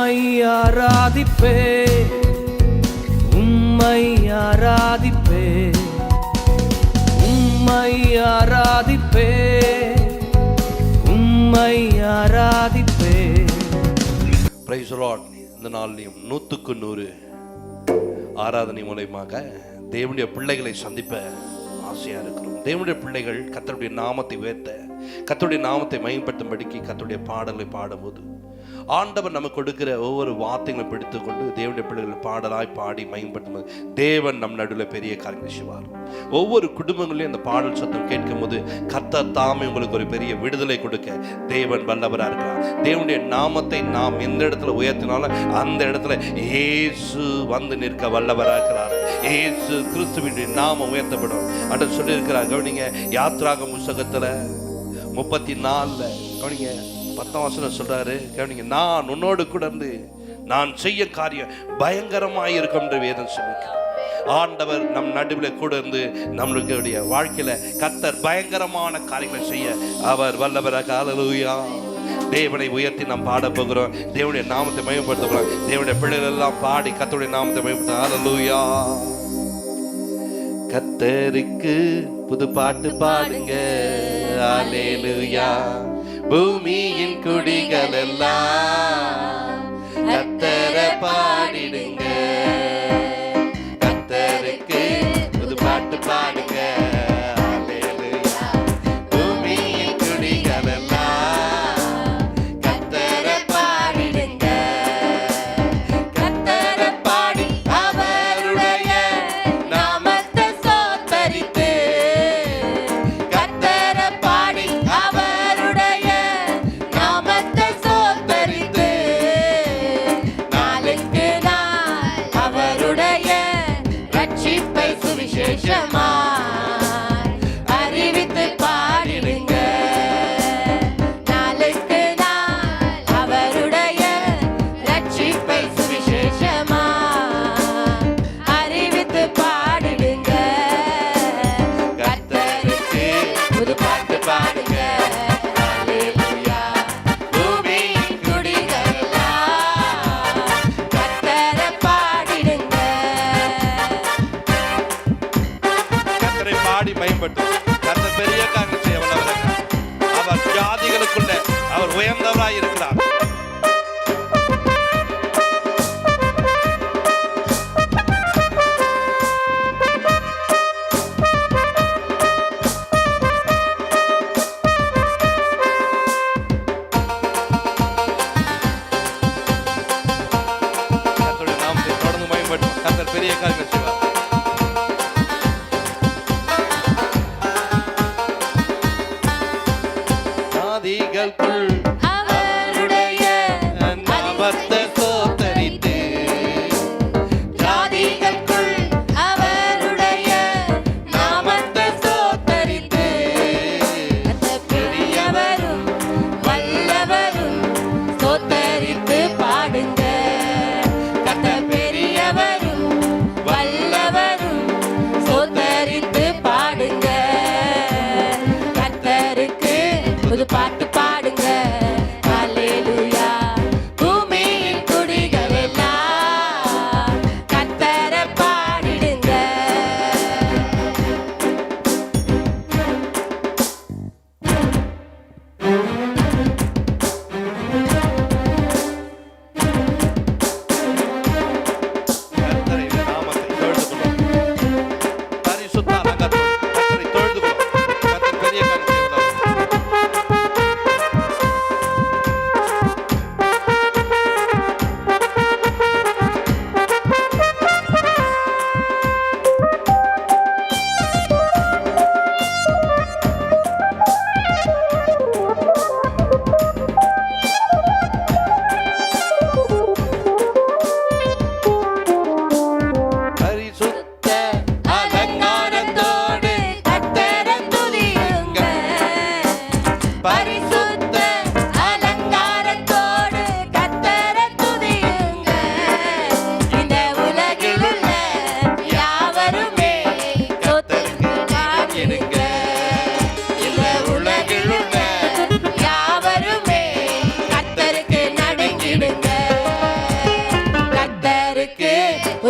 உம்மை ஆராதிப்பே, உம்மை ஆராதிப்பே, உம்மை ஆராதிப்பே, உம்மை ஆராதிப்பே. Praise the Lord. இந்த நாளிலும் 100க்கு 100 ஆராதனை மூலமாக தேவனுடைய பிள்ளைகளை சந்திப்ப ஆசையா இருக்கிறோம். தேவனுடைய பிள்ளைகள் கர்த்தருடைய நாமத்தை உயர்த்த, கர்த்தருடைய நாமத்தை மகிமைப்படுத்தும்படிக்கு கர்த்தருடைய பாடல்களை பாடும்போது ஆண்டவர் நமக்கு கொடுக்கிற ஒவ்வொரு வார்த்தைகளை பிடித்துக்கொண்டு தேவனுடைய பிள்ளைகள் பாடலாய் பாடி மகிமைப்படுத்தும் தேவன் நம் நடுவில் பெரிய காரியங்களை செய்வார். ஒவ்வொரு குடும்பங்களையும் அந்த பாடல் சத்தம் கேட்கும் போது கர்த்தர் தாமே உங்களுக்கு ஒரு பெரிய விடுதலை கொடுக்க தேவன் வல்லவராக இருக்கிறார். தேவனுடைய நாமத்தை நாம் எந்த இடத்துல உயர்த்தினாலும் அந்த இடத்துல இயேசு வந்து நிற்க வல்லவராக இருக்கிறார். இயேசு கிறிஸ்துவினுடைய நாமம் உயர்த்தப்படும் என்று சொல்லியிருக்கிறார். கவனிங்க, யாத்ராகம புத்தகத்துல 34 கவனிங்க 10ஆம் வசனம் சொல்றாரு. கவனிங்க, நான் உன்னோடு கூட இருந்து நான் செய்ய காரியம் பயங்கரமாய் இருக்கும் என்று வேதம் சொல்லியிருக்கிறார். ஆண்டவர் நம் நடுவில் கூட இருந்து நம்மளுடைய வாழ்க்கையில கர்த்தர் பயங்கரமான காரியங்களை செய்ய அவர் வல்லவராக. ஹல்லேலூயா. தேவனை உயர்த்தி நாம் பாட போகிறோம். தேவனுடைய நாமத்தை மகிமைப்படுத்த போகிறோம். தேவனுடைய பிள்ளைகள் எல்லாம் பாடி கர்த்தருடைய நாமத்தை மகிமைப்படுத்த. ஹல்லேலூயா. கர்த்தருக்கு புது பாட்டு பாடுங்க. ஹல்லேலூயா. பூமியின் குடிகள் எல்லாம் கர்த்தரை பாடிடுங்க. கர்த்தருக்கு புது பாட்டு பாடுங்க. ஹல்லேலூயா. பூமியின் குடிகள் எல்லாம் கர்த்தரை பாடிடுங்க. கர்த்தரை பாடி அவருடைய நாமத்தை ஸ்தோத்தரித்து, கர்த்தரை பாடி அவருடைய நாமத்தை ஸ்தோத்தரித்து,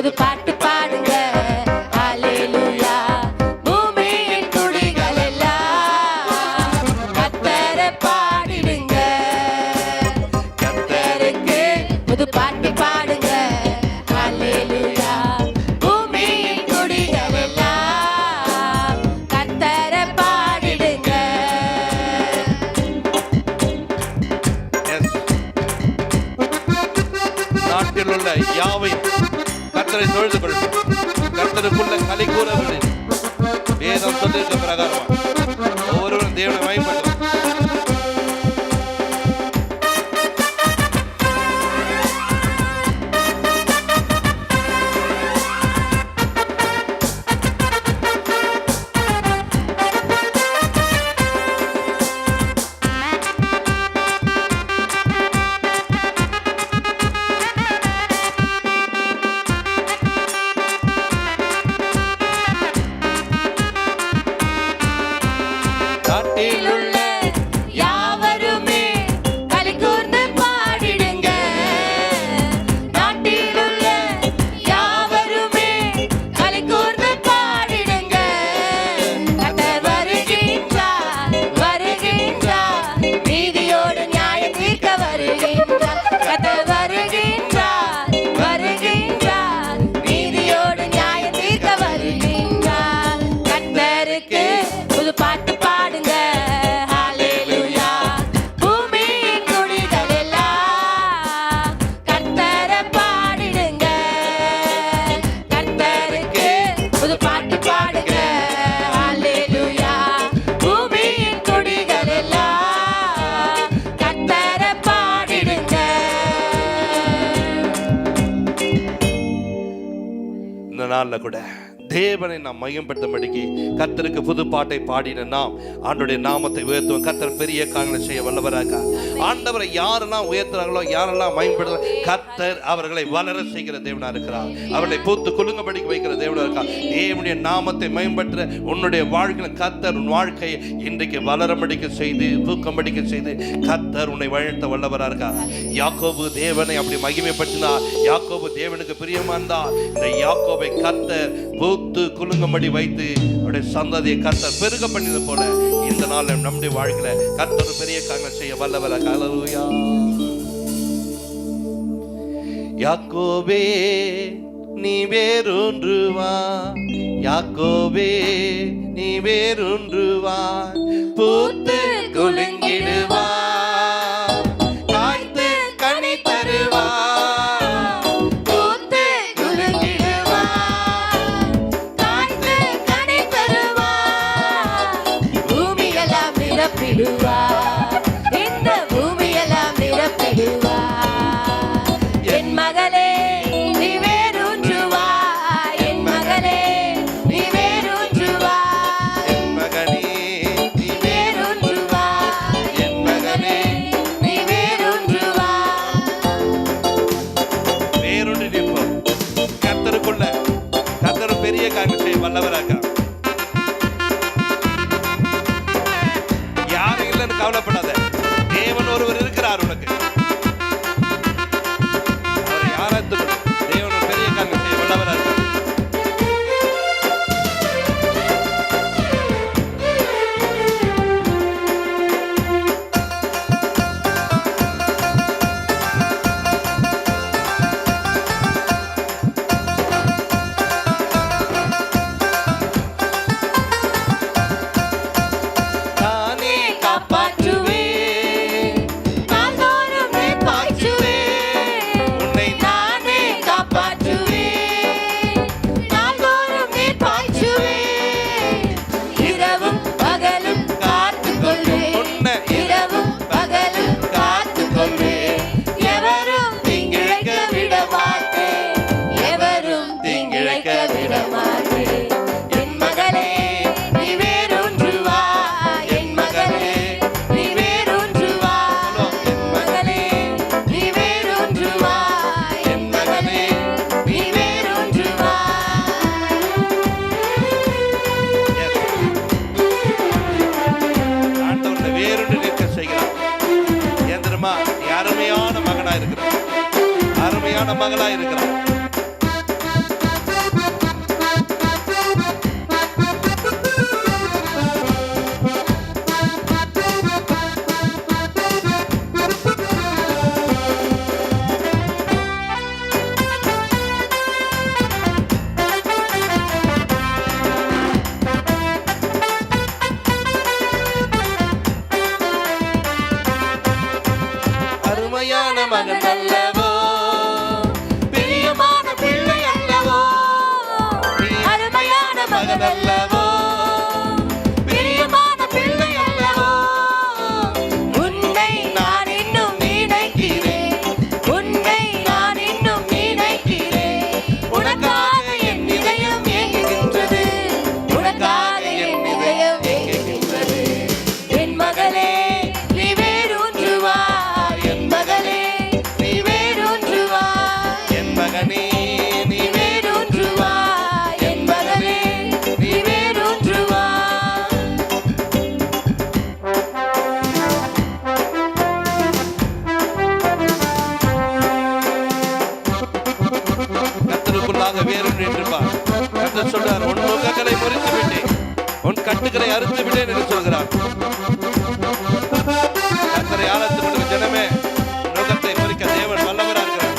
புது பாட்டு பாடுங்க. ஹல்லேலூயா. பூமியின் குடிகள் எல்லாம் கர்த்தரை பாடிடுங்க. கர்த்தருக்கு புது பாட்டு பாடுங்க. ஹல்லேலூயா. பூமியின் குடிகள் எல்லாம் கர்த்தரை பாடிடுங்க. நாட்டில் உள்ள யாவை கர்த்தரை தொழுது கொள்ளும். கர்த்தருக்குள்ள களி கூறவில்லை. வேதம் சொல்லியிருக்க பிரகாரம் ஒவ்வொருவரும் தேவனை மகிமைப்படுத்தும். நாட்டிலுள்ள யாவருமே களி கூர்ந்து பாடிடுங்க. நாட்டிலுள்ள யாவருமே களி கூர்ந்து பாடிடுங்க. கர்த்தர் வருகின்றார், வருகின்றார், நீதியோடு நியாயம் தீர்க்க வருகின்றார். கர்த்தர் வருகின்றார், வருகின்றார், நீதியோடு நியாயம் தீர்க்க வருகின்றார். கர்த்தருக்கு புது பாட்டு பாடுங்க. ஹல்லேலூயா. பூமியின் குடிகள் எல்லாம் கர்த்தரை பாடிடுங்க. கர்த்தருக்கு புது பாட்டு பாடுங்க. ஹல்லேலூயா. பூமியின் குடிகள் எல்லாம் கர்த்தரை பாடிடுங்க. இந்த நாள்ல கூட தேவனை நாம் மையப்படுத்தும்படிக்கு கர்த்தருக்கு புது பாட்டை பாடின நாம் ஆண்டவருடைய நாமத்தை உயர்த்துவோம். கர்த்தர் பெரிய காரியங்களை செய்ய வல்லவராக. ஆண்டவரை யாரெல்லாம் உயர்த்துறாங்களோ, யாரெல்லாம் மகிமைப்படுத்த கர்த்தர் அவர்களை வளர செய்கிற தேவனா இருக்கிறார். அவர்களை பூத்து குலுங்கபடிக்க வைக்கிற தேவனா இருக்கிறார். தேவனுடைய நாமத்தை மேம்படுத்த உன்னுடைய வாழ்க்கையில் கர்த்தர் உன் வாழ்க்கையை இன்றைக்கு வளரபடிக்க செய்து பூக்கம்படிக்க செய்து கர்த்தர் உன்னை வழிநடத்த வல்லவராக இருக்கார். யாக்கோபு தேவனை அப்படி மகிமைப்படுத்தினார். யாக்கோபு தேவனுக்கு பிரியமா இருந்தார். இந்த யாக்கோபை கர்த்தர் பூத்து குலுங்கம்படி வைத்து அவருடைய சந்ததியை கர்த்தர் பெருக பண்ணியது போல இந்த நாள் நம்முடைய வாழ்க்கையில கர்த்தர் பெரிய காரியங்களை செய்ய வல்லவராக. ஹல்லேலூயா. யாக்கோபே நீ வேறொன்று வா, யாக்கோபே நீ வேறொன்று வா, பூத்து குலுங்கிடுவா, காய்த்து கனி தருவா, பூத்து குலுங்கிடுவா, காய்த்து கனி தருவா, பூமியெல்லாம் நிரப்பிடுவா, இந்த பூமியெல்லாம் நிரப்பிடுவா. என் மகளே நீ வேரூன்று வா, என் மகளே நீ வேரூன்று வா, என் மகனே நீ வேரூன்று வா, என் மகனே நீ வேரூன்று வா. வேறொன்று நிற்போம். கர்த்தருக்குள்ள கர்த்தர் பெரிய காரியம் செய்ய வல்லவராக. யாரும் இல்லைன்னு கவலைப்படாத. தேவன் ஒருவர் இருக்கிறார் உனக்கு. அவரை ஆராய்ந்து தேவன் ஒரு பெரிய காரியம் செய்ய வல்லவராக. நானே காப்பாற்றுவேன், நாள்தோறும் நீ பாய்ச்சுவேன். உன்னை நானே காப்பாற்றுவேன், நாள்தோறும் நீ பாய்ச்சுவேன். இரவும் பகலும் காத்துக்கொள்வேன், உன்னை இரவும் பகலும் காத்துக்கொள்வேன். எவரும் தீங்கிழைக்க விட மாட்டேன், எவரும் தீங்கிழைக்க விட மாட்டேன். என் மகளே நீ வேரூன்று வா, என் மகளே நீ வேரூன்று வா, என் மகளே நீ வேரூன்று வா, என் மகளே நீ வேரூன்று வா. ஆண்டவனை வேறொன்று நிற்க செய்கிறார். ஏன் தெரியுமா? நீ அருமையான மகனா இருக்கிறார், அருமையான மகளா இருக்கிறார். அருமையான மகன் அல்லவோ, பிரியமான பிள்ளை அல்லவோ, நீ அருமையான மகன் அல்லவோ, பிரியமான பிள்ளை அல்லவோ. உன்னை நான் இன்னும் நினைக்கிறேன், உன்னை நான் இன்னும் நினைக்கிறேன். உனக்காக என் இதயம் ஏங்குகின்றது, உனக்காக என் இதயம் ஏங்குகின்றது. என் மகளே நீ வேரூன்றுவாய், என் மகளே நீ வேரூன்றுவாய், என் மகனே நீ வேரூன்றுவாய், என் மகளே நீ வேரூன்றுவாய். கர்த்தருக்குள்ளாக வேறொன்று என்றுப்பார். கர்த்தர் சொல்றார், உன் நுகங்களை முறித்து விட்டேன், உன் கட்டுகளை அறுத்து விட்டேன் என்று சொல்கிறார். கர்த்தரை ஆராய்ந்து கொண்டிருக்கிற ஜனமே, நுகத்தை முறிக்க தேவன் வல்லவராக இருக்கிறார்.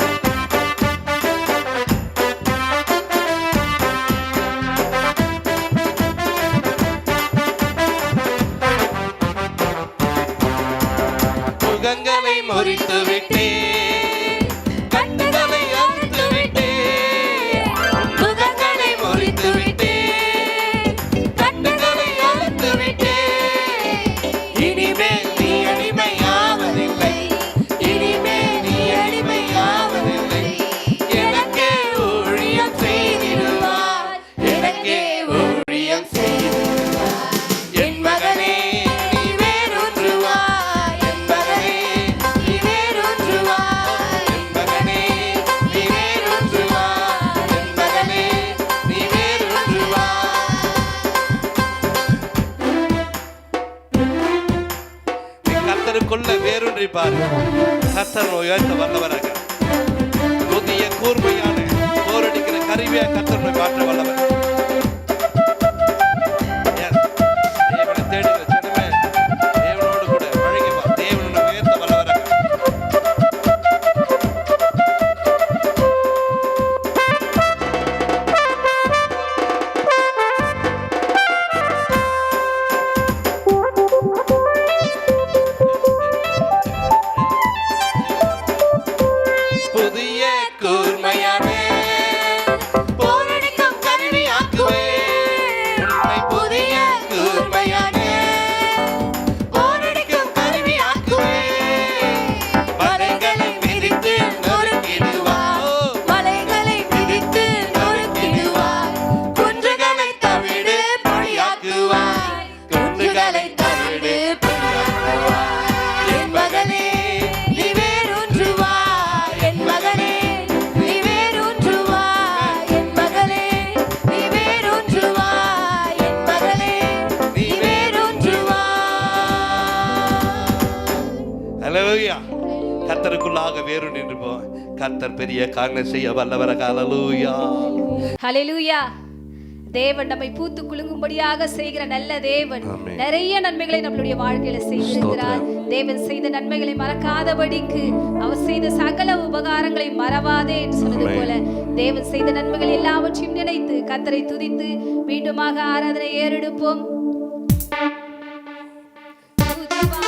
நுகங்களை முறித்து விட்டேன், கட்டுகளை அறுத்து விட்டேன், நுகங்களை முறித்து விட்டேன், கட்டுகளை அறுத்து விட்டேன். இனிமேல் நீ அடிமையாவதில்லை, இனிமேல் நீ அடிமையாவதில்லை. எனக்கே ஊழியம் செய்திடுவாய், எனக்கே ஊழியம் செய்திடுவாய். என் மகனே நீ வேரூன்றுவாய், என் மகனே நீ வேரூன்றுவாய், என் மகனே நீ வேரூன்றுவாய், என் மகனே நீ வேரூன்றுவாய். நீ கர்த்தருக்குள்ள வேரூன்றி பாரு. கர்த்தர் உயர்த்த வல்லவராக, புதிய கூர்மையான போரடிக்கிற கருவியா கர்த்தர் மாற்ற வல்லவர். Yes. தேவனை தேடுகிற ஜனமே, தேவனோடு கூட பழகி வா. தேவன் உன்னை உயர்த்த வல்லவராக. புதிய கூர்மையான போரடிக்கும் கருவியாக்குவேன். உன்னை புதிய கூர்மையான போரடிக்கும் கருவியாக்குவேன். மலைகளை மிதித்து நொறுக்கிடுவாய், மலைகளை மிதித்து நொறுக்கிடுவாய். குன்றுகளை தவிடு பொழியாக்குவாய், குன்றுகளை தவிடு பொழியாக்குவாய். என் மகனே நீ வேரூன்றுவாய், என் மகனே நீ வேரூன்றுவாய், என் மகளே நீ வேரூன்றுவாய், என் மகளே நீ வேரூன்றுவாய். ஹல்லேலூயா. கர்த்தருக்குள்ளாக வேறு நின்று போ. கர்த்தர் பெரிய காரணம் செய்ய வல்லவராக. ஹல்லேலூயா. ஹalleluya. தேவன் நம்மை பூத்து குலுங்கும்படியாக செய்கிற நல்ல தேவன். ஆமென். நிறைய நன்மைகளை நம்மளுடைய வாழ்க்கையில செய்திருக்கிறார். தேவன் செய்த நன்மைகளை மறக்காதபடிக்கு அவர் செய்த சகல உபகாரங்களை மறவாதே என்று சொன்னது ஆமென். போல தேவன் செய்த நன்மைகள் எல்லாவற்றையும் நினைத்து கர்த்தரை துதித்து மீண்டுமாக ஆராதனை ஏறெடுப்போம். துதிவா.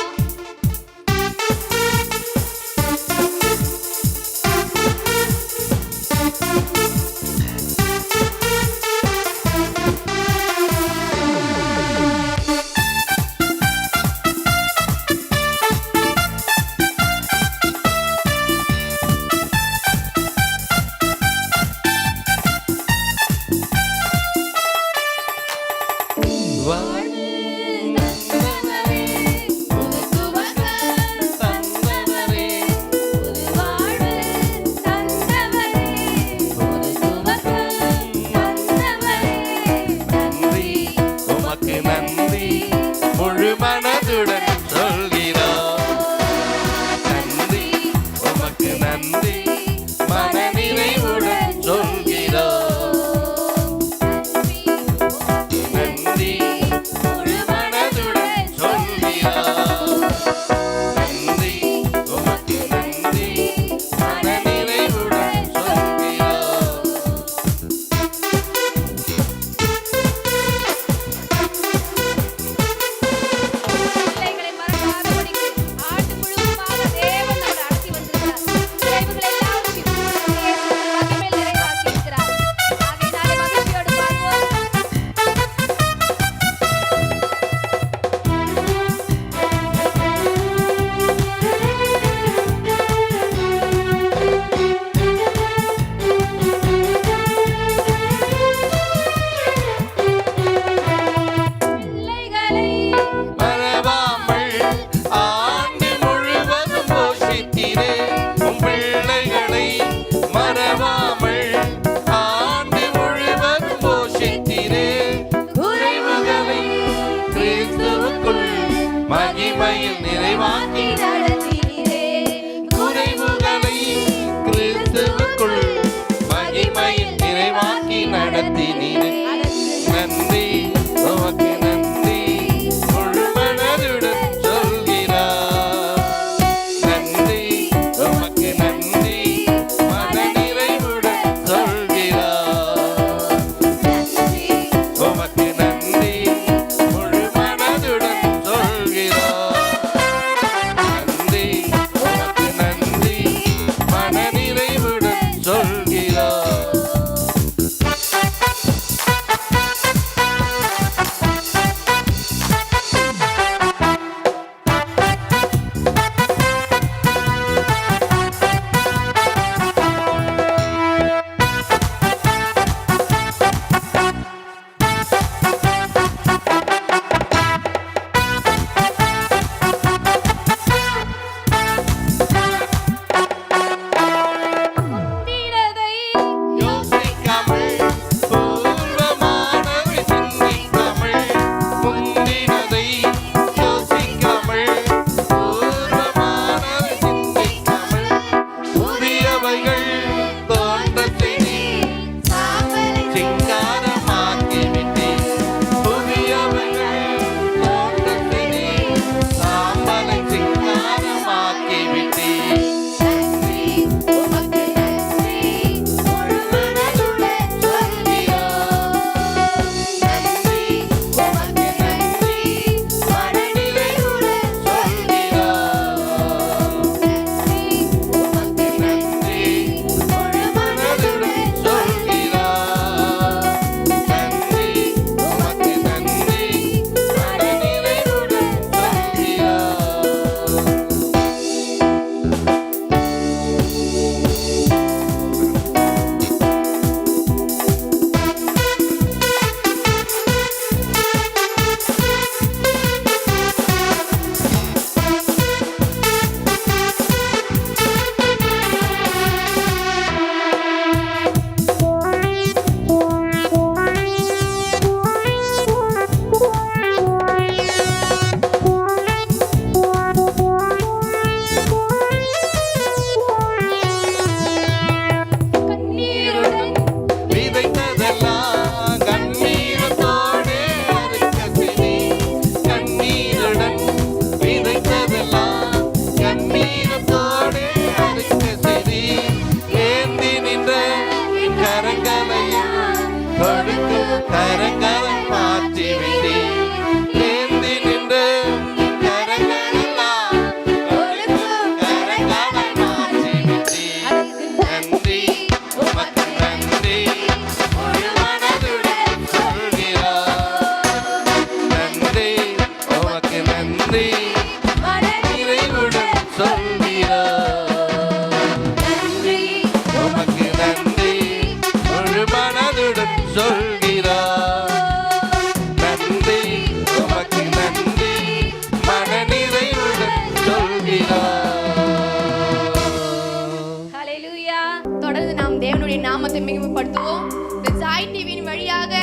கர்த்தருடைய நாமத்தை மிகுப்படுத்துவோம். இந்த ஜாய் டிவியின் வழியாக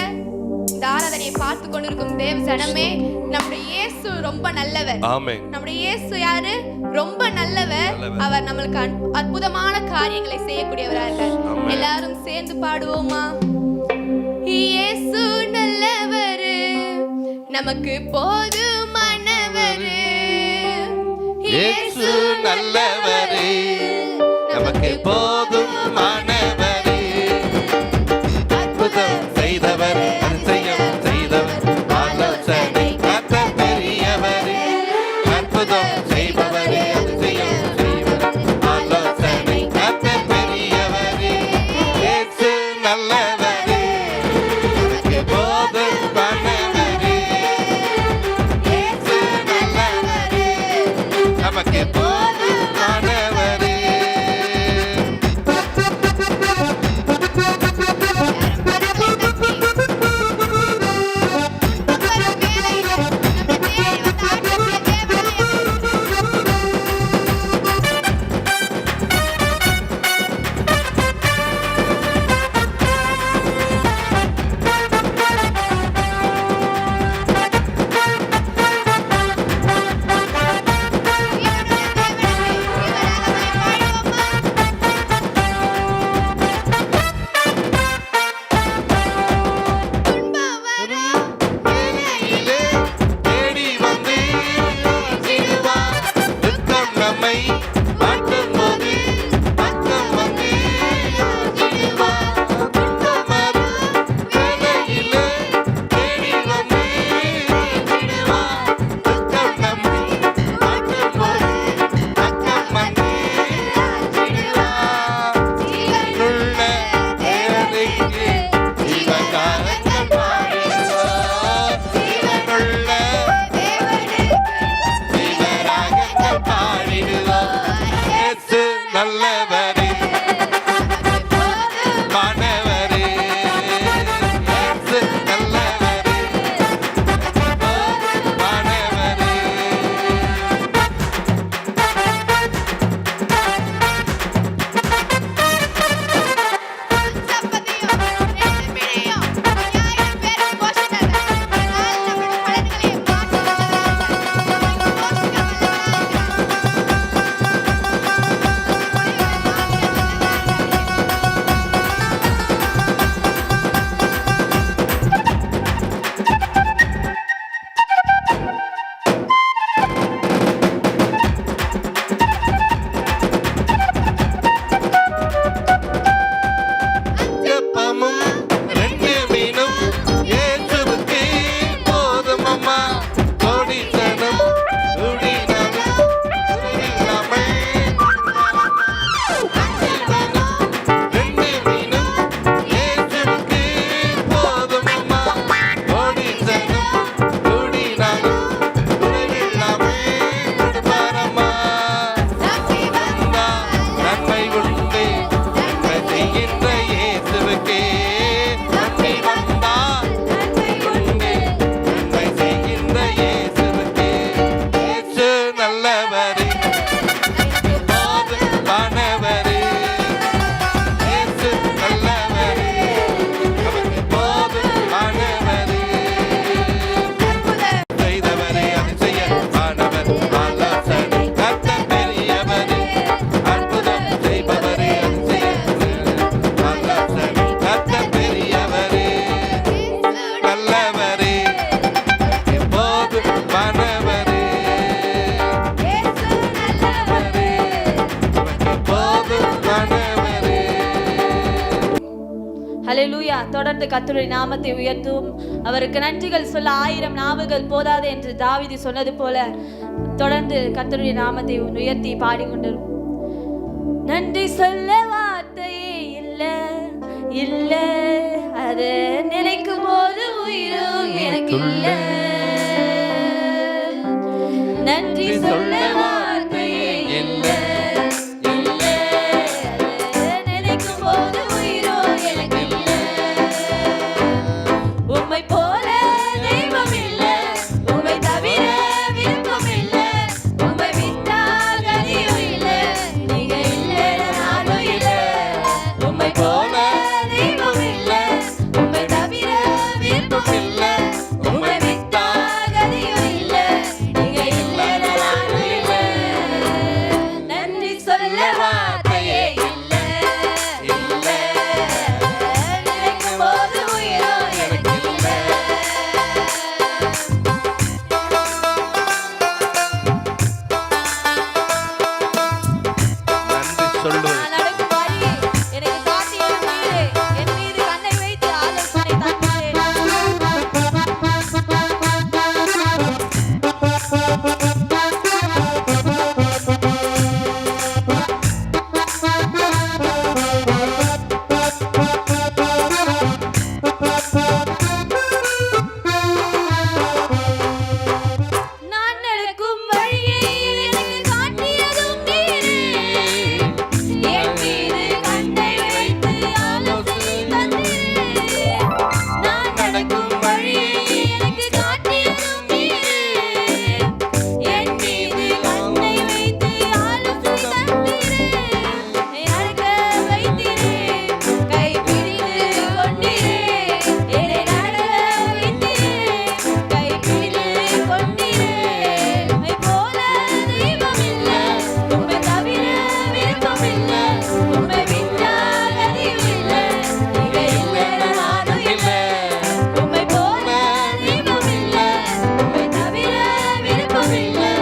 இந்த ஆராதனையை பார்த்து கொண்டிருக்கும் தேவ ஜனமே, நம்முடைய இயேசு ரொம்ப நல்லவர். ஆமென். நம்முடைய இயேசு யாரு? ரொம்ப நல்லவர். அவர் நம்மளுக்கு அற்புதமான காரியங்களை செய்யக்கூடியவராக இருக்கார். எல்லாரும் சேர்ந்து பாடுவோமா? இயேசு நல்லவர், நமக்கு போதுமானவர். இயேசு நல்லவர், நமக்கு போதுமானவர். அற்புதம் செய்தவர், அதிசயம் செய்தவர், ஆலோசனை கர்த்தர் பெரியவர். அற்புதம் செய்பவர், அதிசயம் செய்பவர், ஆலோசனை கர்த்தர் பெரியவர். இயேசு நல்லவர், நமக்கு போதுமானவர். இயேசு நல்லவர், நமக்கு போதுமானவர். நல்லவரே, மாணவரே, இயேசு நல்லவரே, மாணவரே. எப்பமும் ரெண்டு மீனும் இயேசுவுக்கு போதுமம்மா. கோடித்தனம் குடினாலும் குடியில்லாமல் ரெண்டு மீனும் இயேசுவுக்கு போதுமம்மா. கோடித்தனம் குடினாலும் குடியில்லாமல் கொடுப்பாரம்மா. நன்மை உண்டு, நன்மை செய்கின்ற இயேசுவுக்கே நன்மை வந்தால் உண்டு, நன்மை செய்கின்ற இயேசுவுக்கே. இயேசு நல்லவரே, போதுமானவரே. இயேசு நல்லவரே, நமக்கு போதுமானவரே. செய்தவரே, அதிசயமானவர், ஆலோசனை கர்த்தர் பெரியவர். அற்புதம் செய்பவரே, அதிசயம் ஆலோசனை கர்த்தர் பெரியவரே. நல்லவரே, போதுமானவரே. நமக்கு போதுமானவரே. ஹல்லேலூயா. தொடர்ந்து கர்த்தருடைய நாமத்தை உயர்த்தும். அவருக்கு நன்றிகள் சொல்ல 1000 நாவுகள் போதாது என்று தாவீது சொன்னது போல தொடர்ந்து கர்த்தருடைய நாமத்தை உயர்த்தி பாடிக்கொண்டிருக்கும். நன்றி சொல்ல வார்த்தையே இல்ல இல்ல, அது நினைக்கும் போது உயிரும் எனக்கு இல்ல. நன்றி சொல்ல வார்த்தையே இல்ல இல்ல, அது நினைக்கும் போது உயிரும் எனக்கு இல்ல. உம்மை போல தெய்வம் இல்ல, உம்மை தவிர விருப்பம் இல்ல, உம்மை விட்டால் கதியும் இல்ல, நீங்க இல்ல நானும் இல்ல. உம்மை போல சொல்றது. நான் நடக்கும் வழியை எனக்கு காட்டியதும் நீரே. என் மீது கண்ணை வைத்து ஆலோசனை தந்தீரே. நான் நடக்கும் வழியை எனக்கு காட்டியதும் நீரே. என் மீது கண்ணை வைத்து ஆலோசனை தந்தீரே. நான் நடக்கும் வழியை எனக்கு காட்டியதும் நீரே. என் மீது கண்ணை வைத்து ஆலோசனை தந்தீரே. என்னை நடக்க வைத்தீரே. கை பிடித்து கொண்டீரே. என்னை நடக்க வைத்தீரே. கை பிடித்து கொண்டீரே. உம்மை போல தெய்வம் இல்லை. உம்மை தவிர விருப்பம் இல்லை. உம்மை விட்டால் கதியும் இல்லை. நீங்க இல்லைன்னா நானும் இல்லை. உம்மை போல தெய்வம் இல்லை. உம்மை தவிர விருப்பம் இல்லை.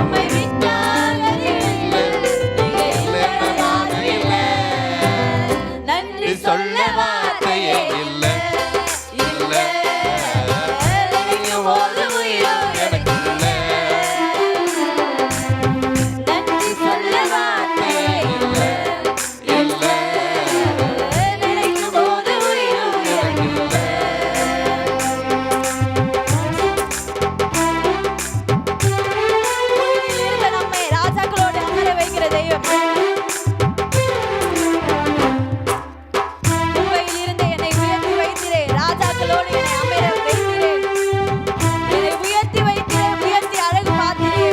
உம்மை விட்டால் கதியும் இல்லை. நீங்க இல்லைன்னா நானும் இல்லை. நன்றி சொல்ல வார்த்தையே இல்லை. இல்லை. நினைக்கும் போது உயிரோ எனக்கு இல்லை. நன்றி சொல்ல வார்த்தையே இல்லை. இல்லை. நினைக்கும் போது உயிரோ எனக்கு இல்லை. பூமியிலிருந்து நம்மை ராஜாக்களோடு அமர வைக்கிற தெய்வம். குப்பையிலிருந்து என்னை உயர்த்தி வைத்தீரே. ராஜாக்களோடு என்னை அமர வைத்தீரே. என்னை உயர்த்தி வைத்தீரே. உயர்த்தி அழகு பார்த்தீரே.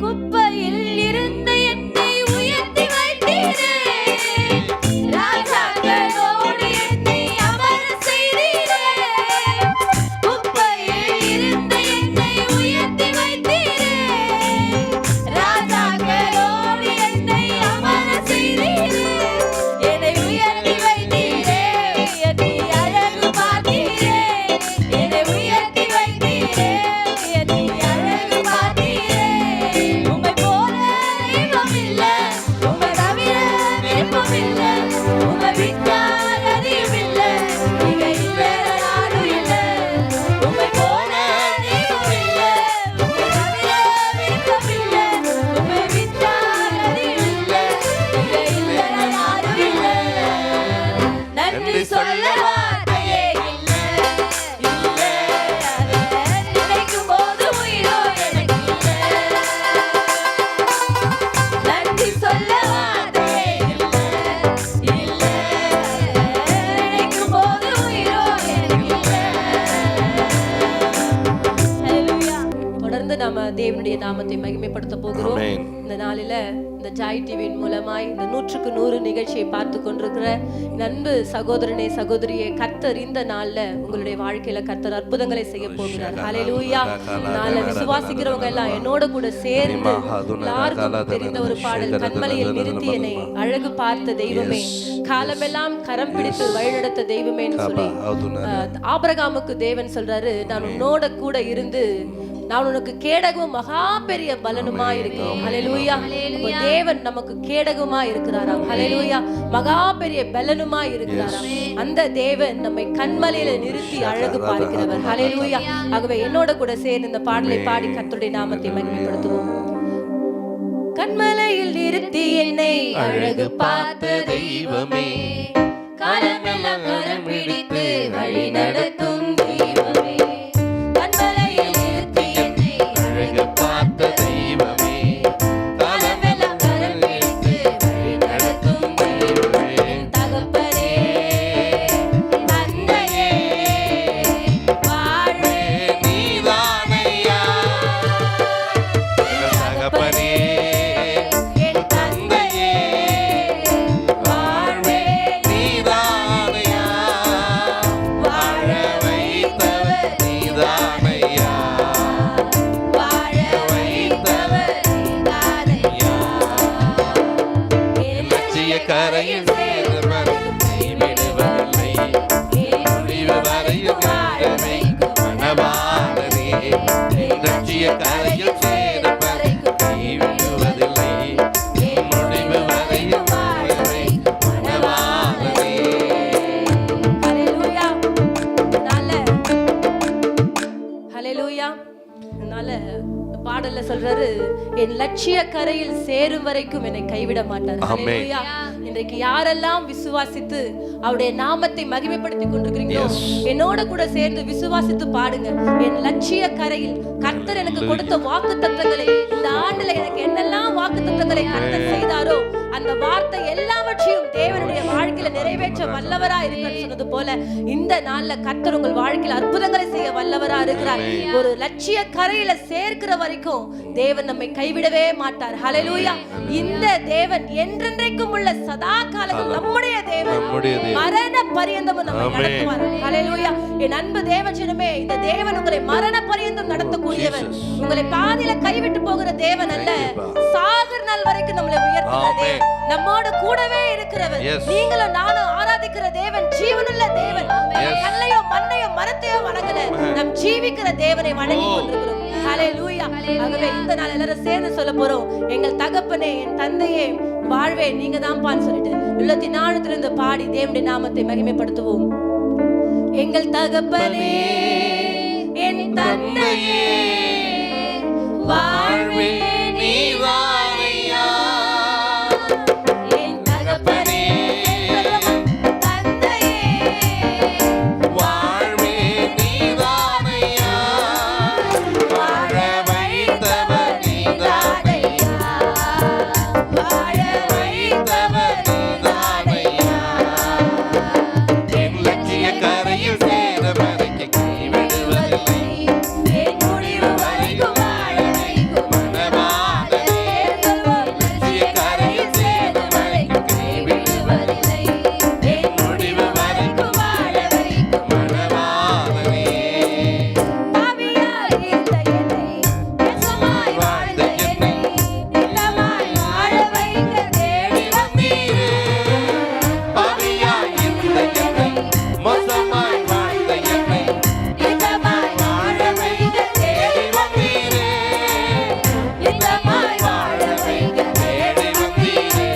குப்பையில் இருந்த என்னை உயர்த்தி வைத்தீரே. ராஜாக்களோடு என்னை அமர செய்தீரே. குப்பையில் இருந்த என்னை உயர்த்தி வைத்தீரே. ராஜாக்களோடு என்னை அமர செய்தீரே. என்னை உயர்த்தி வைத்தீரே. உயர்த்தி அழகு பார்த்தீரே. என்னை உயர்த்தி வைத்தீரே. உயர்த்தி அழகு பார்த்தீரே. உம்மை போல தெய்வம் இல்லை. உம்மை தவிர விருப்பம் இல்லை. உம்மை விட்டால் கதியும் இல்லை. நீங்க இல்லைன்னா நானும் இல்லை. உம்மை போல தெய்வம் இல்லை. உம்மை தவிர விருப்பம் இல்லை. உம்மை விட்டால் கதியும் இல்லை. நீங்க இல்லைன்னா நானும் இல்லை. நன்றி சொல்ல வார்த்தையே இல்லை. இல்லை. நினைக்கும் போது உயிரோ எனக்கு இல்லை. நன்றி சொல்ல வார்த்தையே இல்லை. இல்லை. நினைக்கும் போது உயிரோ எனக்கு இல்லை. ஹல்லேலூயா. தொடர்ந்து நாம தேவனுடைய நாமத்தை மகிமைப்படுத்த போகிறோம். ஆமென். இந்த நாளில இந்த ஜாய் டிவியின் மூலமாய் இந்த 100க்கு 100 நிகழ்ச்சியை பார்த்து கொண்டிருக்கிற அன்பு சகோதரனே சகோதரியே, கர்த்தர் இந்த நாள்ல உங்களுடைய வாழ்க்கையில கர்த்தர் அற்புதங்களை செய்ய போகிறார். ஹல்லேலூயா. நாள விசுவாசிக்கிறவங்க எல்லாம் என்னோட கூட சேர்ந்து எல்லாருக்கும் தெரிந்த ஒரு பாடல், கண்மலையில் நிறுத்தி என்னை அழகு பார்த்த தெய்வமே, காலமெல்லாம் கரம் பிடித்து வழிநடத்த தெய்வமேன்னு சொல்லி ஆபிரகாமுக்கு தேவன் சொல்றாரு, நான் உன்னோட கூட இருந்து நான் உனக்கு கேடகமும் மகா பெரிய பலனுமா இருக்கிறேன். ஹல்லேலூயா. தேவன் நமக்கு கேடகமா இருக்கிறாராம். ஹல்லேலூயா. மகா பெரிய பலனுமா இருக்கிறாராம். அந்த தேவன் நம்மை கண்மலையில நிறுத்தி அழகு பார்க்கிறவர். ஹல்லேலூயா. ஆகவே என்னோட கூட சேர்ந்து இந்த பாடலை பாடி கர்த்தருடைய நாமத்தை மகிமைப்படுத்துவோம். கண்மலையில் நிறுத்தி என்னை அழகு பார்த்த தெய்வமே, காலமெல்லாம் கரம் பிடித்து வழி நடத்தும் தெய்வமே, கண்மலையில் நிறுத்தி என்னை அழகு பார்த்த தெய்வமே, காலமெல்லாம் கரம் பிடித்து வழி நடத்தும் தெய்வமே, தகப்பனே தந்தையே வாழ்வே நீதானையா, தகப்பனே கரையில் சேரும் வரைக்கும் கைவிடுவதில்லை. முடிவு வரையும் காலமே மனவாளனே. என் லட்சிய கரையில் சேரும் வரைக்கும் கைவிடுவதில்லை. முடிவு வரையும் காலமே மனவாளனே. ஹல்லேலூயா. ஹல்லேலூயா. அதனால பாடல்ல சொல்றாரு, என் லட்சிய கரையில் சேரும் வரைக்கும் என்னை கைவிட மாட்டார். ஹல்லேலூயா. இன்றைக்கு யாரெல்லாம் விசுவாசித்து அவருடைய நாமத்தை மகிமைப்படுத்திக் கொண்டிருக்கிறீங்களோ, என்னோட கூட சேர்ந்து விசுவாசித்து பாடுங்க. என் லட்சிய கரையில் கர்த்தர் எனக்கு கொடுத்த வாக்குத்தத்தங்களை, இந்த ஆண்டுல எனக்கு என்னெல்லாம் வாக்குத்தத்தங்களை கர்த்தர் செய்தாரோ அந்த வார்த்தை எல்லாவற்றையும் தேவனுடைய வாழ்க்கையில நிறைவேற்ற வல்லவரா இருக்கிறார் சொன்னது போல, இந்த நாள்ல கர்த்தர் உங்கள் வாழ்க்கையில அற்புதங்களை செய்ய வல்லவரா இருக்கிறார். ஒரு லட்சிய கரையில சேர்க்கிற வரைக்கும் தேவன் நம்மை கைவிடவே மாட்டார். ஹல்லேலூயா. இந்த தேவன் என்றென்றைக்கும் உள்ள சதா காலமும் நம்முடைய தேவன், மரண பரியந்தமும் நம்மை நடத்துவார். ஹல்லேலூயா. என் அன்பு தேவஜனமே, இந்த தேவன் உங்களை மரண பரியந்தம் நடத்தக்கூடியவர். உங்களை பாதியில கைவிட்டு போகிற தேவன் அல்ல, சாகர நாள் வரைக்கும் நம்மளை உயர்த்துகிற தேவன், நம்மோடு கூடவே இருக்கிறவர். நீங்களும் நானும் ஆராதிக்கிற தேவன் ஜீவனுள்ள தேவன். கல்லையோ மண்ணையோ மரத்தையோ வணங்கல, நம் ஜீவிக்கிற தேவனை வணங்கி கொண்டிருக்கிறோம். ஹல்லேலூயா. ஆகவே இந்த நாள் எல்லாரும் சேர்ந்து சொல்ல போறோம், எங்கள் தகப்பனே, என் தந்தையே, வாழ்வே நீங்க தான்பான்னு சொல்லிட்டு உள்ளத்தின் ஆழத்திலிருந்து பாடி தேவனுடைய நாமத்தை மகிமைப்படுத்துவோம். எங்கள் தகப்பனே, என் தந்தையே, வாழ்வே நீதானையா. என் தகப்பனே, தந்தையே, வாழ்வே நீதானையா. வாழ வைத்தவர் நீதானையா. வாழ வைத்தவர் நீதானையா. என் லட்சிய கரையில் சேரும் வரைக்கும் கைவிடுவதில்லை. என் முடிவு வரைக்கும் வாழ வைக்கும் மனவாளனே. லட்சிய கரையில் சேரும் வரைக்கும் கைவிடுவதில்லை. என் முடிவு வரைக்கும் வாழ வைக்கும் மனவாளனே. பாவியாய் இருந்த என்னை, நேசமாய் வாழ்ந்த என்னை, நிலமாய் வாழ வைக்க தேடி வந்தீரே. பாவியாய் இருந்த என்னை, மோசமாய் வாழ்ந்த என்னை, நிலமாய் வாழ வைக்க தேடி வந்தீரே. நிலமாய் வாழ வைக்க தேடி வந்தீரே.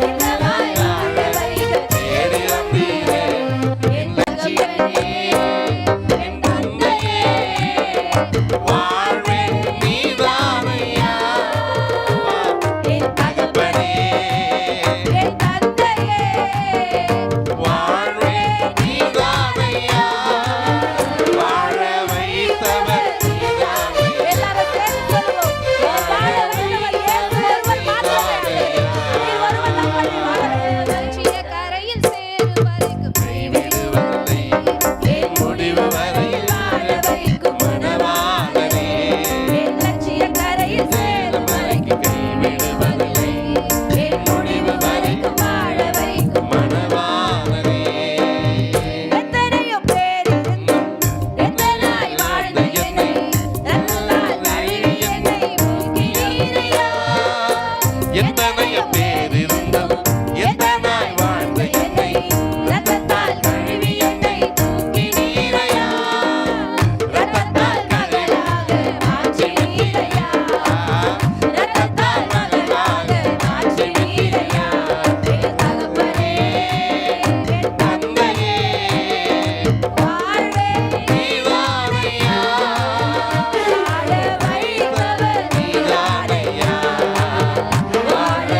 நிலமாய் வாழ வைக்க தேடி வந்தீரே. என் தகப்பனே, என் தந்தையே, வாழ்வே நீதானையா. என் தகப்பனே, என் தந்தையே, வாழ்வே நீதானையா. வாழ வைத்தவர் நீதானையா. எல்லாரும் சேர்ந்து சொல்லுவோம். வாழ வைத்தவர் இயேசு ஒருவர் மாத்திரமே. நீர் ஒருவர் நம்மை வாழ வைத்தவர். லட்சிய கரையில் சேரும் வரைக்கும் கைவிடுவதில்லை. என் முடிவு வரையில் வாழ வைக்கும் மனவாளனே. என் லட்சிய கரையில் சேரும் வரைக்கும் கைவிடுவதில்லை. என் முடிவு வரைக்கும் வாழ வைக்கும் மனவாளனே. எத்தனையோ பேர் இருந்தும் எத்தனாய் வாழ்ந்த என்னை, ரத்தத்தால் கழுவி என்னை மூக்கினீரையா. எத்தனைய பேர் இருந்தும் எத்தனாய் வாழ்ந்த என்னை, ரத்தத்தால் கழுவி என்னை தூக்கினீரையா. ரத்தத்தால் மகளாக மாற்றினீரையா. ரத்தத்தால் மகளாக மாற்றினீரையா. என் தகப்பனே, என் தந்தையே, வாழ்வே நீதானையா. வாழ வைத்தவர் நீதானையா. வாழ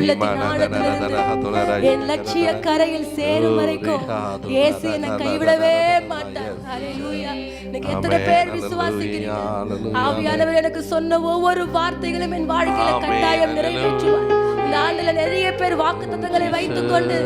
உள்ளத்தின் ஆழத்திலிருந்து என் லட்சிய கரையில் சேரும் வரைக்கும் இயேசு என்னை கைவிடவே மாட்டார். ஹalleluya. இன்னைக்கு எத்தனை பேர் விசுவாசிக்கிறீங்க? ஆவியானவர் எனக்கு சொன்ன ஒவ்வொரு வார்த்தைகளும் என் வாழ்க்கையில கட்டாயம் நிறைவேற்றுவார். இந்த ஆண்டுல நிறைய பேர் வாக்குத்தத்தங்களை வைத்துக் கொண்டு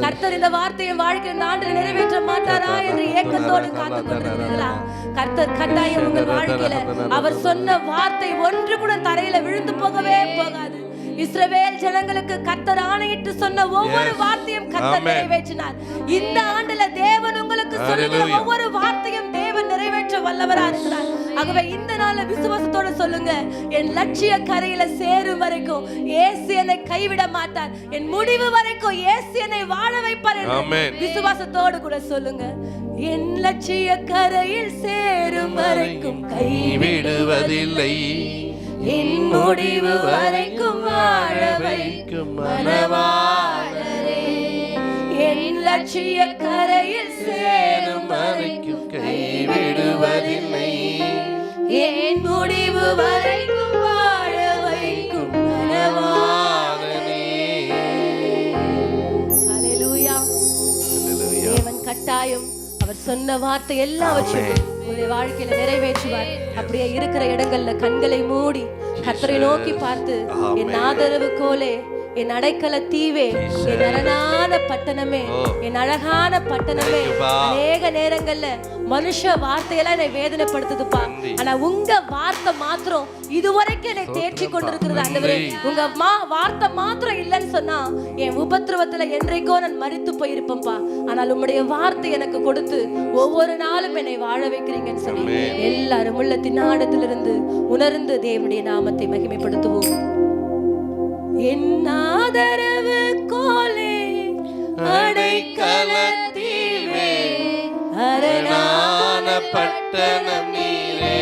கர்த்தர் இந்த வார்த்தையை வாழ்க்கை இந்த ஆண்டுல நிறைவேற்ற மாட்டாரா என்று ஏக்கத்தோடு காத்துக் கொண்டிருக்கிறீர்களா? கர்த்தர் கட்டாயம் உங்கள் வாழ்க்கையில அவர் சொன்ன வார்த்தை ஒன்று கூட தரையில விழுந்து போகவே போகாது. இஸ்ரவேல் ஜனங்களுக்கு கர்த்தர் ஆணையிட்டு சொன்ன ஒவ்வொரு வார்த்தையும் கர்த்தர் நிறைவேற்றினார். இந்த ஆண்டுல தேவன் உங்களுக்கு சொல்லுகிற ஒவ்வொரு வார்த்தையும் தேவன் நிறைவேற்ற வல்லவரா இருக்கிறார். ஆகவே இந்த நாள்ல விசுவாசத்தோட சொல்லுங்க, என் லட்சிய கரையில சேரும் வரைக்கும் இயேசு என்னை கைவிட மாட்டார். என் முடிவு வரைக்கும் இயேசு என்னை வாழ வைப்பார் என்று விசுவாசத்தோடு கூட சொல்லுங்க. என் லட்சிய கரையில் சேரும் வரைக்கும் கைவிடுவதில்லை, என் முடிவு வரைக்கும் வாழ வைக்கும் மனவாளரே. என் லட்சிய கரையில் சேரும் வரைக்கும் கைவிடுவதில்லை, என் முடிவு வரைக்கும் வாழ வைக்கும் மனவாளரே. ஹalleluya. தேவன் கட்டாயம் அவர் சொன்ன வார்த்தை எல்லாவற்றையும் உங்களுடைய வாழ்க்கையில நிறைவேற்றுவார். அப்படியே இருக்கிற இடங்கள்ல கண்களை மூடி கர்த்தரை நோக்கி பார்த்து, என் ஆதரவு கோலே, என் அடைக்கல தீவே, என் அரணான பட்டணமே, என் அழகான பட்டணமே. அநேக நேரங்கள்ல மனுஷ வார்த்தையெல்லாம் என்னை வேதனைப்படுத்துதுப்பா, ஆனா உங்க வார்த்தை மாத்திரம் இதுவரைக்கும் என்னை தேற்றி கொண்டிருக்கிறது ஆண்டவரே. உங்க வார்த்தை மாத்திரம் இல்லைன்னு சொன்னா என் உபத்திரவத்துல என்றைக்கோ நான் மரித்து போயிருப்பேன்ப்பா. ஆனால் உம்முடைய வார்த்தை எனக்கு கொடுத்து ஒவ்வொரு நாளும் என்னை வாழ வைக்கிறீங்கன்னு சொல்லி எல்லாரும் உள்ளத்தின் ஆழத்திலிருந்து உணர்ந்து தேவனுடைய நாமத்தை மகிமைப்படுத்துவோம். என் ஆதரவு கோலே, அடைக்கல தீவே, அரணான பட்டணம் நீரே.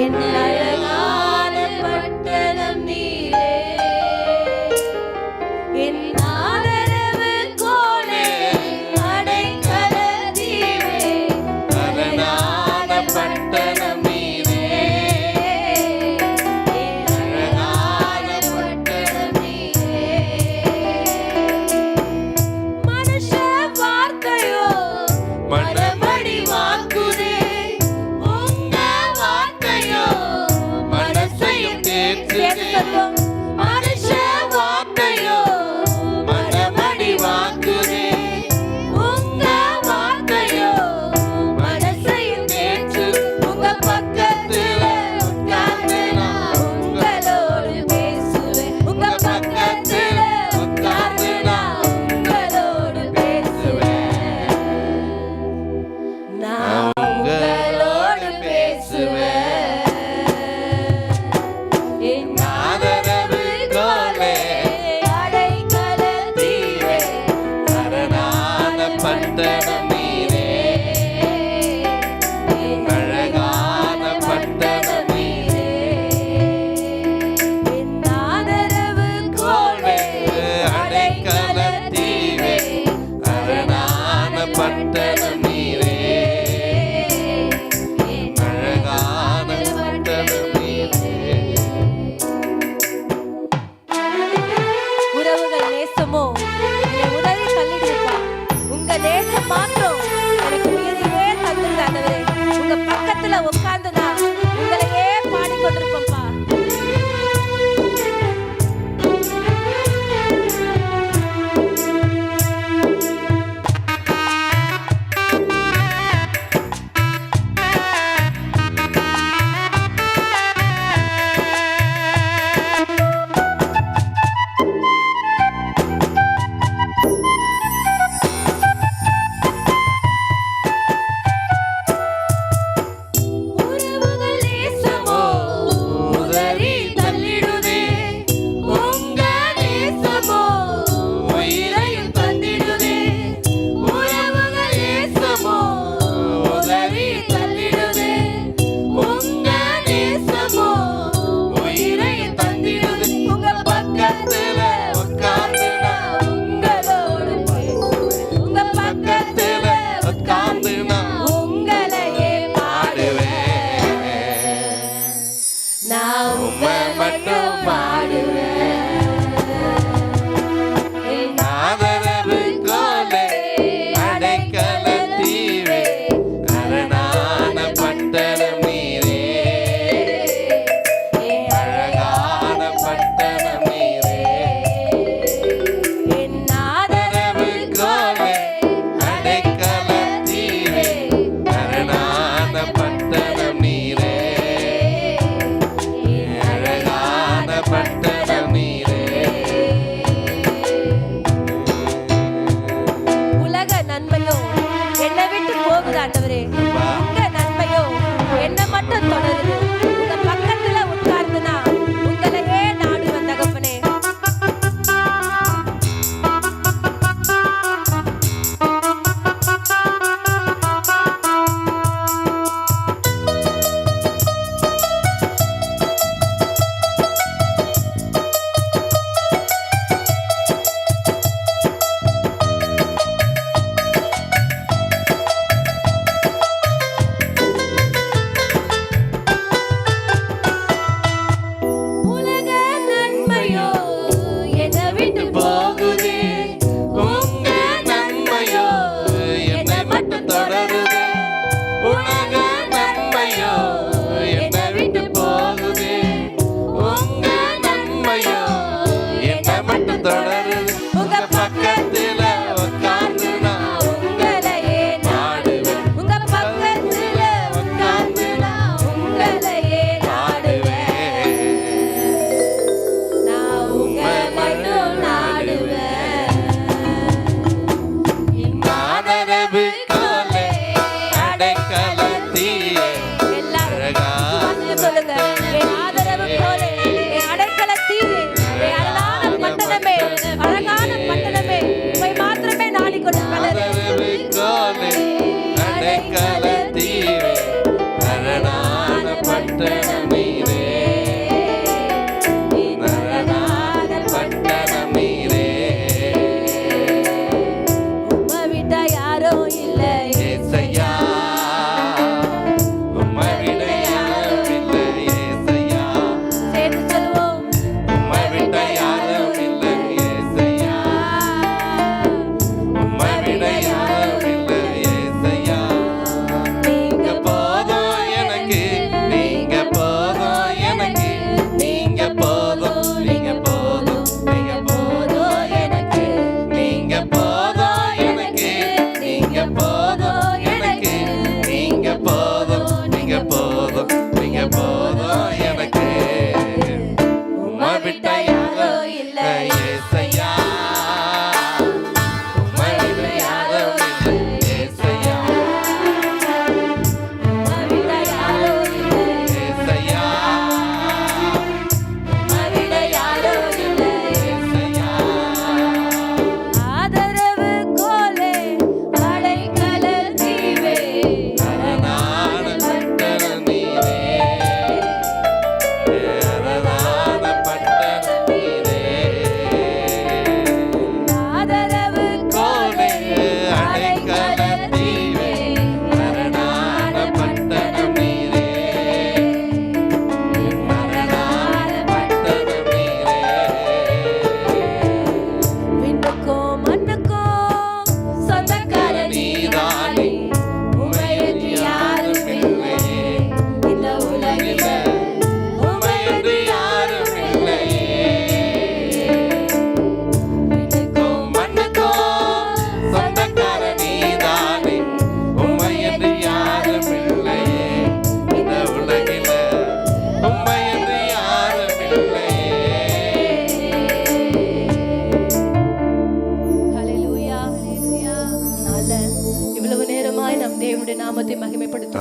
என் அழகான பட்டணம் நீரே. என் ஆதரவு கோலே, அடைக்கல தீவே, அரணான பட்டணம் நீரே.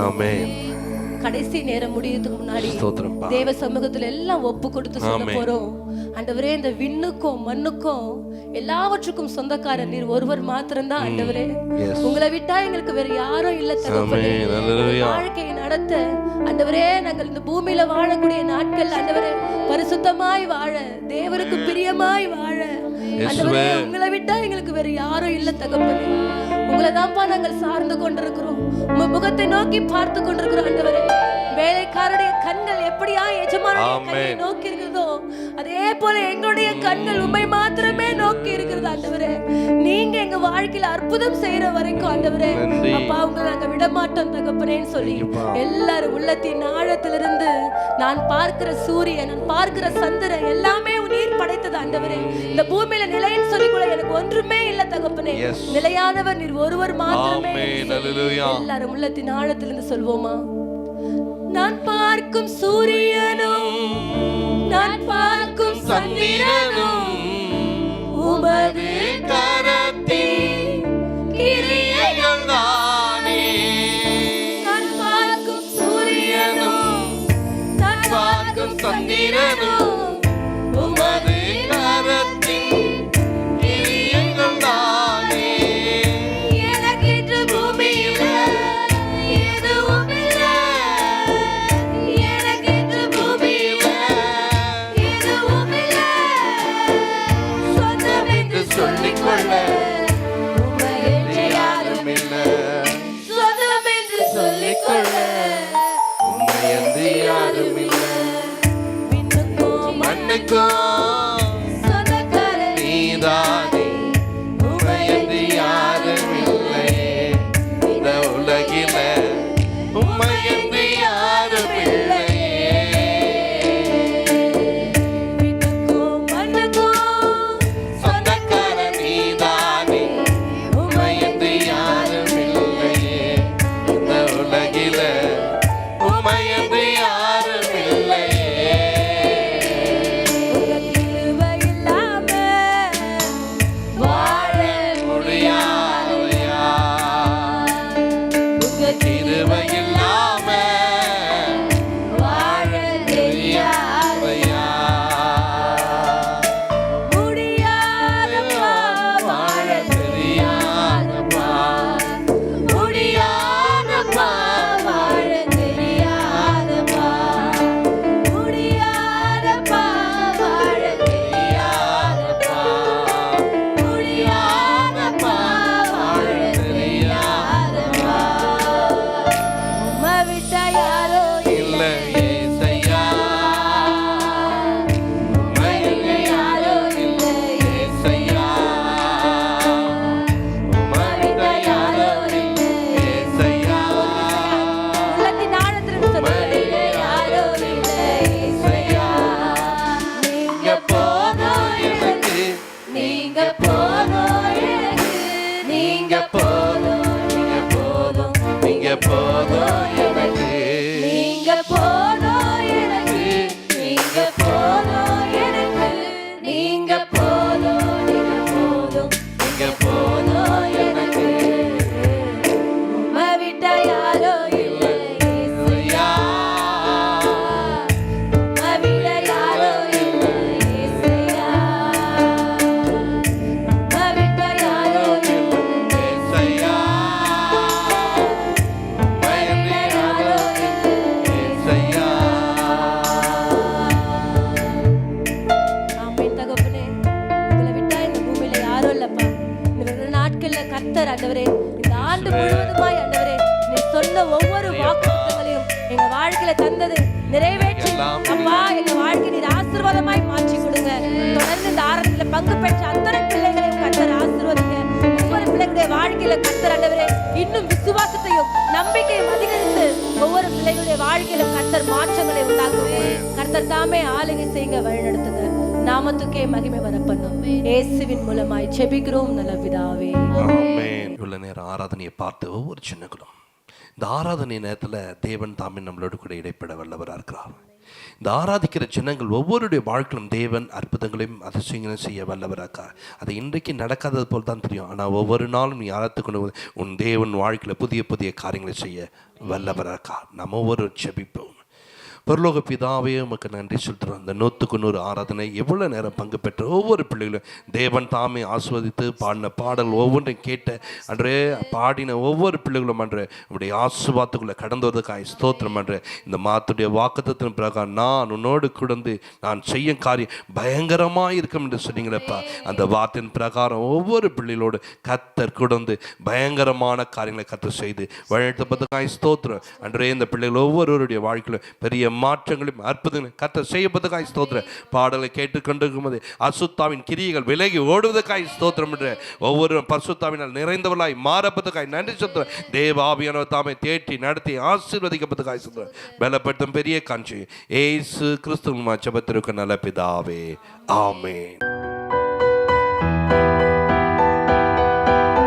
ஆமென். கடைசி நேரம் முடியறதுக்கு முன்னாடி ஸ்தோத்திரம்ப்பா. தேவ சமூகத்துல எல்லாம் ஒப்பு கொடுத்து சொல்ல போறோம். ஆண்டவரே, இந்த விண்ணுக்கும் மண்ணுக்கும் எல்லாவற்றுக்கும் சொந்தக்காரர் நீர் ஒருவர் மாத்திரம்தான் ஆண்டவரே. உங்களை விட்டா எங்களுக்கு வேற யாரும் இல்ல தகப்பனே. வாழ்க்கையை நடத்த ஆண்டவரே, நாங்கள் இந்த பூமியில வாழக்கூடிய நாட்கள் ஆண்டவரே பரிசுத்தமாய் வாழ, தேவருக்கு பிரியமாய் வாழ ஆண்டவரே, உங்களை விட்டா எங்களுக்கு வேற யாரும் இல்ல தகப்பனே. உங்களை தான்ப்பா நாங்கள் சார்ந்து கொண்டிருக்கிறோம். உங்க முகத்தை நோக்கி பார்த்து கொண்டிருக்கிறோம் ஆண்டவரே. வேலைக்காரருடைய கண்கள் எப்படியா எஜமானுடைய நோக்கி இருக்கிறதோ அதே போல எங்களுடைய கண்கள் உம்மை மாத்திரமே நோக்கி இருக்கிறது ஆண்டவரே. நீங்க எங்க வாழ்க்கையில அற்புதம் செய்யற வரைக்கும் ஆண்டவரே அப்பா உங்களை நாங்க விட மாட்டோம் தகப்பனேன்னு சொல்லி எல்லாரும் உள்ளத்தின் ஆழத்திலிருந்து நான் பார்க்கிற சூரியன், நான் பார்க்கிற சந்திரன் எல்லாமே நீர் படைத்தது ஆண்டவரே. இந்த பூமியில நிலைன்னு சொல்லி கூட எனக்கு ஒன்றுமே இல்ல தகப்பனே. நிலையானவர் நீர் ஒருவர் மாத்திரமே. எல்லாரும் உள்ளத்தின் ஆழத்திலிருந்து சொல்வோமா? நான் பார்க்கும் சூரியனும் நான் பார்க்கும் சந்திரனும் உமது கரத்தின் கிரியைகள் தானே. நான் பார்க்கும் சூரியனும் நான் பார்க்கும் சந்திரனும் உமது கரத்தின் கிரியைகள் தானே. எனக்கென்று பூமியில எதுவும் இல்லை, எனக்கென்று பூமியில எதுவும் இல்லை. சொந்தம் என்று சொல்லிக்கொள்ள உம்மையென்று யாரும் இல்லை. சொந்தம் என்று சொல்லிக்கொள்ள உம்மையென்று யாரும் இல்லை. விண்ணுக்கும் மண்ணுக்கும் சொந்தக்காரர் நீதானே. உம்மையென்று யாரும் இல்லை. இந்த உலகில உம்மையென்று யாரும் இல்லை. விண்ணுக்கும் மண்ணுக்கும் சொந்தக்காரர் நீதானே. உம்மையென்று யாரும் இல்லை. இந்த உலகில உம்மையென்று யாரும் இல்லை. உங்க கிருபை இல்லாம வாழ முடியாதையா. உங்க கிருபை இல்லாம வாழ தெரியாதையா. முடியாதப்பா வாழ தெரியாதப்பா. முடியாதப்பா வாழ தெரியாதப்பா. முடியாதப்பா வாழ தெரியாதப்பா. முடியாதப்பா வாழ தெரியாதப்பா. உம்மை விட்டா யாரோ இல்லை ஏசையா. உம்மை விட்டா யாரோ இல்லை ஏசையா. உம்மை விட்டா யாரோ இல்லை ஏசையா. உள்ளத்தின் ஆழத்திலிருந்து சொல்லுங்க, யாரோ இல்லை ஏசையா. நீங்க போதும் எனக்கு, நீங்க போதும் எனக்கு. நீங்க போதும், நீங்க போதும், நீங்க போதும் எனக்கு. நீங்க போதும் எனக்கு, நீங்க போதும் எனக்கு. நீங்க போதும், நீங்க போதும், நீங்க போதும் எனக்கு. உம்மை விட்டா யாரோ இல்லை ஏசையா. உம்மை விட்டா யாரோ இல்லை ஏசையா. உம்மை விட்டா யாரோ இல்லை ஏசையா. உம்மை விட்டா யாரோ இல்லை ஏசையா. ஆமென் தகப்பனே. உங்களை விட்டா இந்த பூமியில யாரும் இல்லப்பா. இந்த ரெண்டு நாட்கள்ல கர்த்தர் ஆண்டவரே இந்த ஆண்டு முழுவதுமாய் ஆண்டவரே நீ சொன்ன ஒவ்வொரு வாக்குத்தத்தங்களையும் எங்க வாழ்க்கையில தந்தது நிறைவேற்றி அப்பா எங்க வாழ்க்கை நீர் ஆசீர்வாதமாய் மாற்றி கொடுங்க. தொடர்ந்து இந்த ஆராதனையில பங்கு பெற்ற அத்தனை பிள்ளைகளையும் கர்த்தர் ஆசீர்வதிங்க. ஒவ்வொரு பிள்ளைகளுடைய வாழ்க்கையில கர்த்தர் ஆண்டவரே இன்னும் விசுவாசத்தையும் நம்பிக்கையும் அதிகரித்து ஒவ்வொரு பிள்ளைகளுடைய வாழ்க்கையில கர்த்தர் மாற்றங்களை உண்டாக்குங்க. கர்த்தர் தாமே ஆளுகை செய்யுங்க, வழிநடத்துங்க. நாமத்துக்கே மகிமை வரப்பண்ணும். இயேசுவின் மூலமாய் ஜெபிக்கிறோம் நல்ல பிதாவே. ஆமென். இவ்வளவு நேரம் ஆராதனையை பார்த்து ஒரு சின்ன குலம். இந்த ஆராதனை நேரத்தில் தேவன் தாமே நம்மளோடு கூட இடைப்பட வல்லவராக இருக்கிறார். இந்த ஆராதிக்கிற ஜனங்கள் ஒவ்வொருடைய வாழ்க்கையிலும் தேவன் அற்புதங்களையும் அதிசயங்களையும் செய்ய வல்லவராக்கா. அது இன்றைக்கு நடக்காதது போல் தான் தெரியும், ஆனால் ஒவ்வொரு நாளும் நீ ஆராய்த்து கொண்டு உன் தேவன் வாழ்க்கையில் புதிய புதிய காரியங்களை செய்ய வல்லவராக்கா. நம்ம ஒவ்வொரு ஜெபிப்போம். பரலோக பிதாவே உமக்கு நன்றி சொல்கிறோம். அந்த 100க்கு 100 ஆராதனை எவ்வளோ நேரம் பங்கு பெற்ற ஒவ்வொரு பிள்ளைகளும் தேவன் தாமே ஆஸ்வதித்து பாடின பாடல் ஒவ்வொன்றையும் கேட்ட அன்றே பாடின ஒவ்வொரு பிள்ளைகளும் அன்று உடைய ஆசுவாத்துக்குள்ளே கடந்து வருவதற்காக ஸ்தோத்திரம். அன்று இந்த மாத்துடைய வாக்குத்தத்தின் பிரகாரம் நான் உன்னோடு கூடந்து நான் செய்யும் காரியம் பயங்கரமாக இருக்கும் என்று சொன்னீங்களப்பா. அந்த வார்த்தையின் பிரகாரம் ஒவ்வொரு பிள்ளைகளோடு கத்தர் கூடந்து பயங்கரமான காரியங்களை கத்தர் செய்து வழிநடத்தப்பதற்காக ஸ்தோத்திரம். அன்றே இந்த பிள்ளைகள் ஒவ்வொருவருடைய வாழ்க்கையிலும் பெரிய மாற்றங்களும் அற்புதங்களும் கர்த்தர் செய்யப்பதற்காக ஸ்தோத்திரம். பாடலை கேட்டுக்கொண்டிருக்கும் போது அசுத்தாவின் கிரியைகள் விலகி ஓடுவதற்காக ஸ்தோத்திரம் என்று ஒவ்வொரு பரிசுத்தாவினால் நிறைந்தவர்களாய் மாறப்பதற்காக நன்றி சொல்கிறேன். தேவ ஆவியானவர் தாமே தேற்றி நடத்தி ஆசீர்வதிக்கப்பதற்காக சொல்கிறேன். பலப்படுத்தும் பெரிய காட்சி ஏசு கிறிஸ்துவின் ஜெபத்திற்கு நல்ல பிதாவே, ஆமென்.